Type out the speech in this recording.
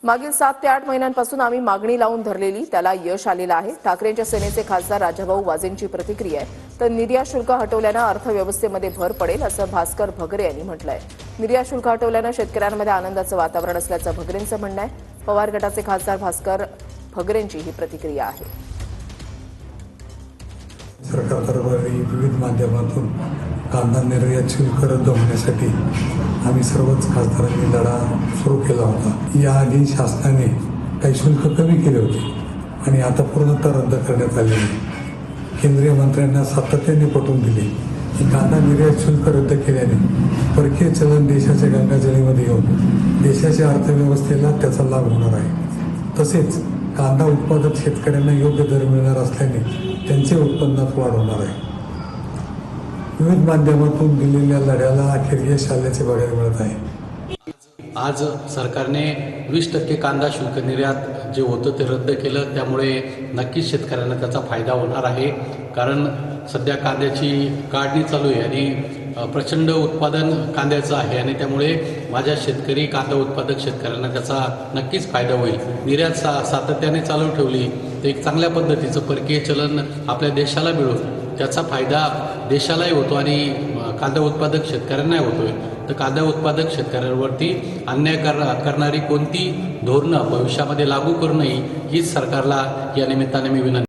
मागील 7 ते 8 महिन्यांपासून आम्ही मागणी लावून धरलेली त्याला यश आलेलं आहे. ठाकरेंच्या सेनेचे खासदार राजाभाऊ वाजेंची प्रतिक्रिया आहे. तर निर्यात शुल्क हटवल्यानं अर्थव्यवस्थेमध्ये भर पडेल असं भास्कर भगरे यांनी म्हटलंय. निर्यात शुल्क हटवल्यानं शेतकऱ्यांमध्ये आनंदाचं वातावरण असल्याचं भगरेंचं म्हणणं आहे. पवार गटाचे खासदार भास्कर भगरेंची ही प्रतिक्रिया आहे. सरकारतर्फे विविध माध्यमातून कांदा निर्यात शुल्क रद्द होण्यासाठी आम्ही सर्वच खासदारांनी लढा सुरू केला होता. याआधी शासनाने काही शुल्क कमी केले होते आणि आता पूर्णतः रद्द करण्यात आले आहे. केंद्रीय मंत्र्यांना सातत्याने पटवून दिले की कांदा निर्यात शुल्क रद्द केल्याने परकीय चलन देशाच्या गंगाजळीमध्ये येऊन देशाच्या अर्थव्यवस्थेला त्याचा लाभ होणार आहे. तसेच कांदा उत्पादक शेतकऱ्यांना योग्य दर मिळणार असल्याने त्यांचे उत्पन्नात वाढ होणार आहे. विविध माध्यमातून दिलेल्या लढ्याला अखेर यश आल्याचे बघायला मिळत आहे. आज सरकारने 20% कांदा शुल्क निर्यात जे होतं ते रद्द केलं. त्यामुळे नक्कीच शेतकऱ्यांना त्याचा फायदा होणार आहे. कारण सध्या कांद्याची काढणी चालू आहे आणि प्रचंड उत्पादन कांद्याचं आहे आणि त्यामुळे माझ्या शेतकरी कांदा उत्पादक शेतकऱ्यांना त्याचा नक्कीच फायदा होईल. निर्यात सातत्याने चालू ठेवली तर एक चांगल्या पद्धतीचं परकीय चलन आपल्या देशाला मिळून त्याचा फायदा देशालाही होतो आणि कांदा उत्पादक शेतकऱ्यांनाही होतोय. तर कांदा उत्पादक शेतकऱ्यांवरती अन्याय करणारी कोणती धोरणं भविष्यामध्ये लागू करू नये हीच सरकारला या निमित्ताने मी विनंती